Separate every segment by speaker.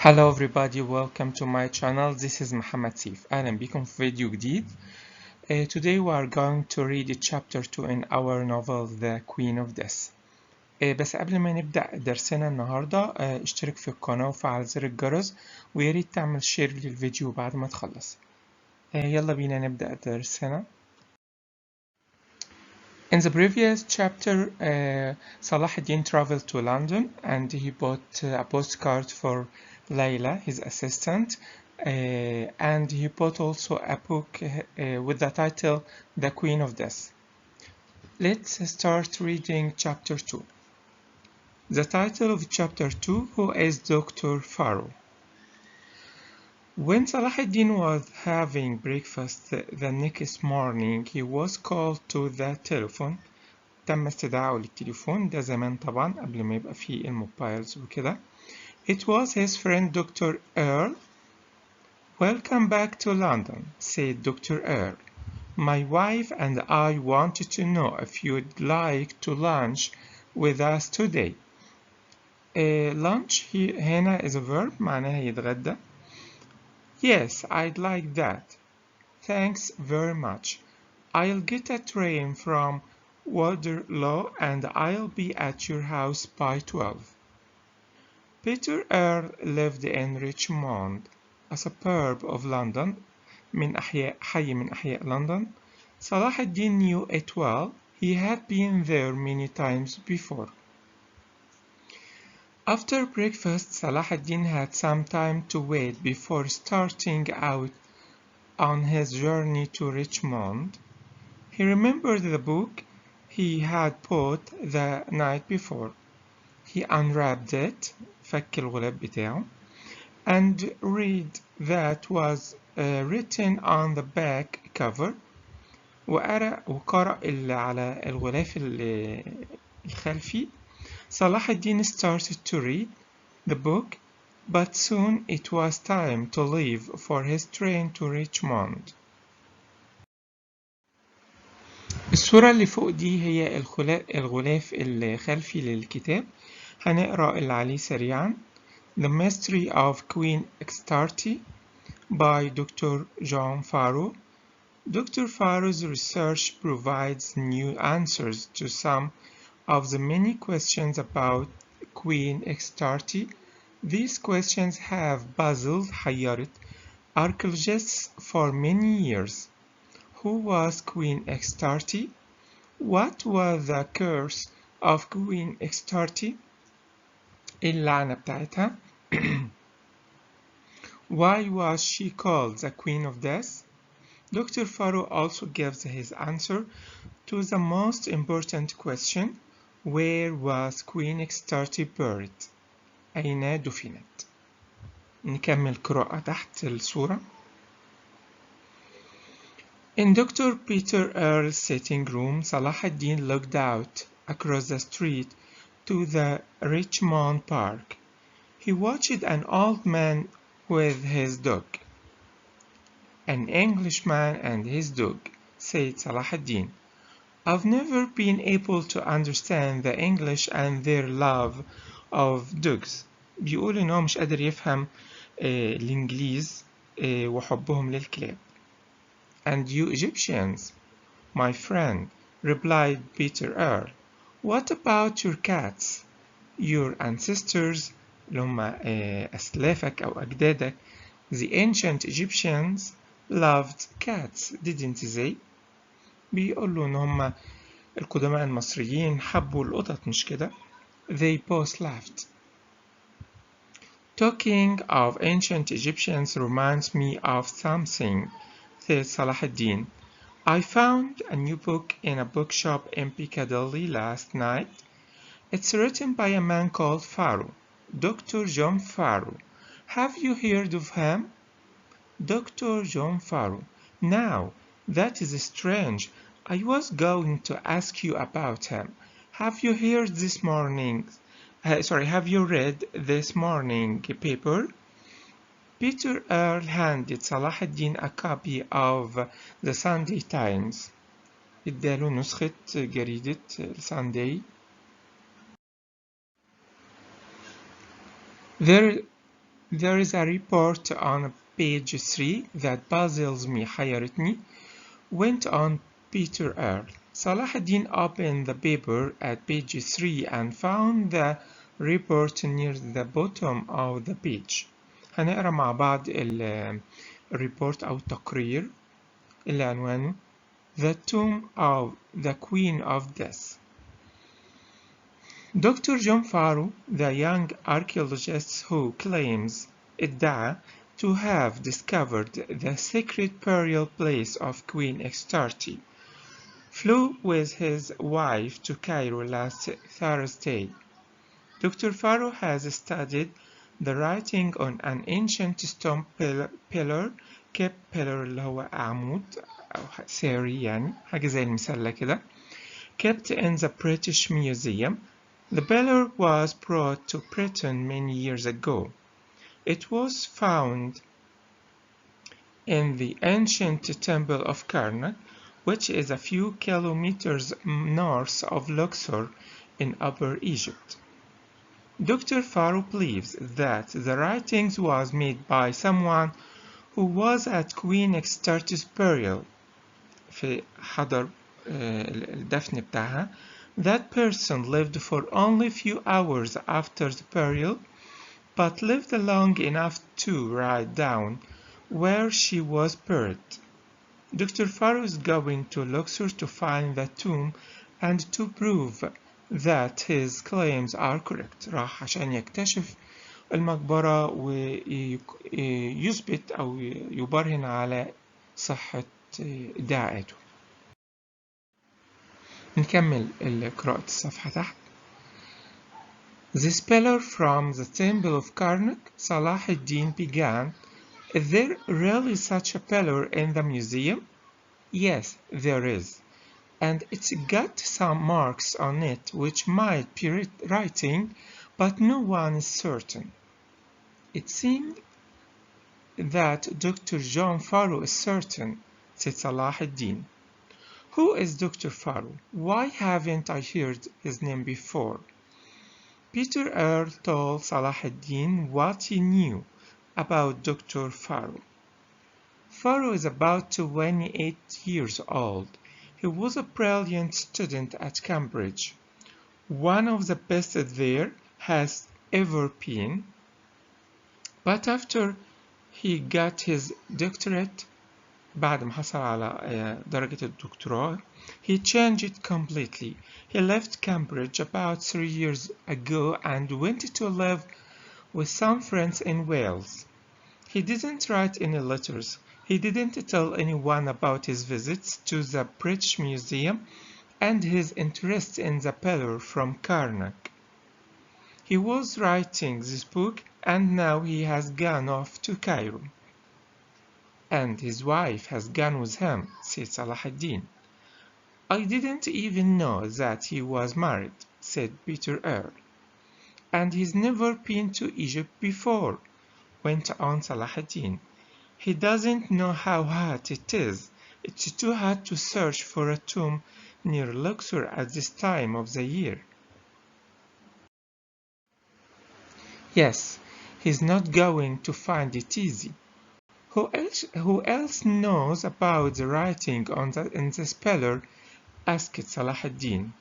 Speaker 1: Hello everybody, welcome to my channel. This is محمد سيف. أهلا بكم في فيديو جديد. Today we are going to read chapter 2 in our novel The Queen of Death. بس قبل ما نبدأ درسنا النهاردة اشترك في القناة وفعل زر الجرس وياريت تعمل شير للفيديو بعد ما تخلص. يلا بينا نبدأ درسنا. In the previous chapter, Salah ad-Din traveled to London and he bought a postcard for Layla, his assistant, and he bought also a book with the title The Queen of Death. Let's start reading chapter 2. The title of chapter 2, Who is Dr. Farrow? When Salah ad-Din was having breakfast the next morning, he was called to the telephone. تم استدعائه للتليفون ده زمان طبعا قبل ما يبقى فيه الموبايلز وكده. It was his friend Dr. Earl. Welcome back to London, said Dr. Earl. My wife and I wanted to know if you'd like to lunch with us today. Lunch هنا is a verb معناها يتغدى. Yes, I'd like that. Thanks very much. I'll get a train from Waterloo and I'll be at your house by 12. Peter Earl lived in Richmond, a suburb of London, حي من أحياء London. Salah ad-Din knew it well. He had been there many times before. After breakfast, Salah ad-Din had some time to wait before starting out on his journey to Richmond. He remembered the book he had bought the night before. He unwrapped it, فك الغلاف بتاعه, and read that was written on the back cover. وقرأ اللي على الغلاف الخلفي. Salah ad-Din started to read the book, but soon it was time to leave for his train to Richmond. الصورة اللي فوق دي هي الغلاف الخلفي للكتاب. هنقرأ اللي عليه سريعا. The Mystery of Queen Extarty by Dr. John Farrow. Dr. Farrow's research provides new answers to some of the many questions about Queen Extarty. These questions have puzzled حيرت archaeologists for many years. Who was Queen Extarty? What was the curse of Queen Extarty? اللعنة بتاعتها. Why was she called the Queen of Death? Dr. Farrow also gives his answer to the most important question: where was Queen Extarty buried? أين دفنت؟ نكمل قراءة تحت الصورة. In Dr. Peter Earl's sitting room, Salah ad-Din looked out across the street to the Richmond Park. He watched an old man with his dog. An Englishman and his dog, said Salah ad-Din. I've never been able to understand the English and their love of dogs. بيقول إن هو مش قادر يفهم الإنجليز وحبهم للكلاب. And you Egyptians, my friend, replied Peter Earl. What about your cats? Your ancestors, اللي هم أسلافك أو أجدادك, the ancient Egyptians loved cats, didn't they? بيقولوا إن هم القدماء المصريين حبوا القطط مش كده؟ They both laughed. Talking of ancient Egyptians reminds me of something, said Salah ad-Din. I found a new book in a bookshop in Piccadilly last night. It's written by a man called Farrow, Dr. John Farrow. Have you heard of him? Dr. John Farrow. Now, that is strange. I was going to ask you about him. Have you heard this morning? Have you read this morning paper? Peter Earl handed Salah ad-Din a copy of the Sunday Times. اداله نسخة جريدة Sunday. There is a report on page 3 that puzzles me, حيرتني. Went on Peter Earl. Salah ad-Din opened the paper at page 3 and found the report near the bottom of the page. هنقرأ مع بعض الريبورت أو التقرير اللي عنوانه The Tomb of the Queen of Death. Dr. John Farrow, the young archaeologist who claims ادعى to have discovered the secret burial place of Queen Xtarti, flew with his wife to Cairo last Thursday. Dr. Farrow has studied the writing on an ancient stone pillar kept pillar اللي هو عمود أو ساري يعني حاجة زي المسلة كده kept in the British Museum. The pillar was brought to Britain many years ago. It was found in the ancient temple of Karnak, which is a few kilometers north of Luxor in Upper Egypt. Dr. Farrow believes that the writings was made by someone who was at Queen Xtarti's burial في حضر الدفن بتاعها. That person lived for only few hours after the burial, but lived long enough to write down where she was buried. Dr. Farrow is going to Luxor to find the tomb and to prove that his claims are correct. راح عشان يكتشف المقبرة ويثبت أو يبرهن على صحة ادعاءاته. نكمل قراءة الصفحة تحت. This pillar from the temple of Karnak, Salah ad-Din began. Is there really such a pillar in the museum? Yes, there is. And it's got some marks on it which might be writing, but no one is certain. It seems that Dr. John Farrow is certain, said Salah ad-Din. Who is Dr. Farrow? Why haven't I heard his name before? Peter Earl told Salah ad-Din what he knew about Dr. Farrow. Farrow is about 28 years old. He was a brilliant student at Cambridge, one of the best there has ever been. But after he got his doctorate, بعد ما حصل على درجة الدكتوراه, he changed it completely. He left Cambridge about 3 years ago and went to live with some friends in Wales. He didn't write any letters. He didn't tell anyone about his visits to the British Museum and his interest in the pillar from Karnak. He was writing this book and now he has gone off to Cairo. And his wife has gone with him, said Salah ad-Din. I didn't even know that he was married, said Peter Earl. And he's never been to Egypt before, went on Salah ad-Din. He doesn't know how hot it is. It's too hot to search for a tomb near Luxor at this time of the year. Yes, he's not going to find it easy. Who else knows about the writing in this pillar? Asked Salah ad-Din.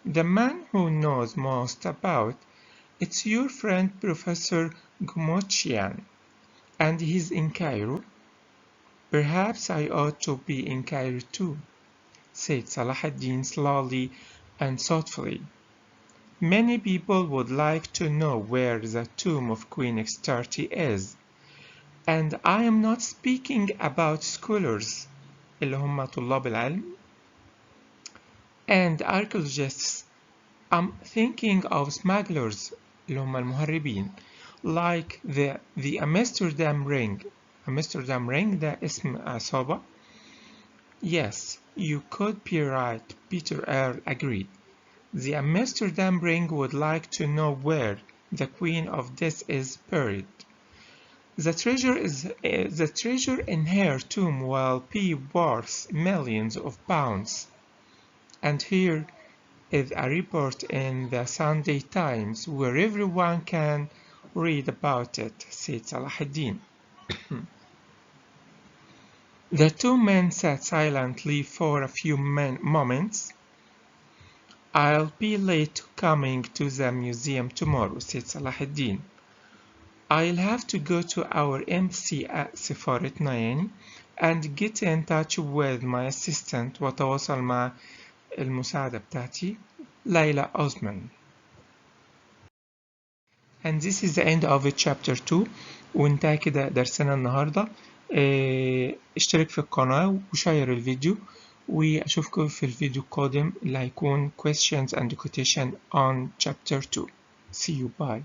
Speaker 1: The man who knows most about it's your friend Professor Gmochian, and he's in Cairo. Perhaps I ought to be in Cairo too, said Salah ad-Din slowly and thoughtfully. Many people would like to know where the tomb of Queen Xtarti is. And I am not speaking about scholars اللي هم طلاب العلم and archaeologists. I'm thinking of smugglers اللي هم المهربين like the Amsterdam Ring. Amsterdam Ring ده اسم عصابة. Yes, you could be right, Peter Earl agreed. The Amsterdam Ring would like to know where the Queen of Death is buried. The treasure in her tomb will be worth millions of pounds. And here is a report in the Sunday Times where everyone can read about it, said صلاح الدين. The two men sat silently for a few moments. I'll be late coming to the museum tomorrow, said صلاح الدين. I'll have to go to our embassy at سفارتنا يعني and get in touch with my assistant وتواصل مع المساعدة بتاعتي ليلى أوزمان. And this is the end of chapter 2. وانتهى كده درسنا النهاردة. اشترك في القناة وشير الفيديو وأشوفكم في الفيديو القادم اللي هيكون questions and quotation on chapter 2. See you, bye.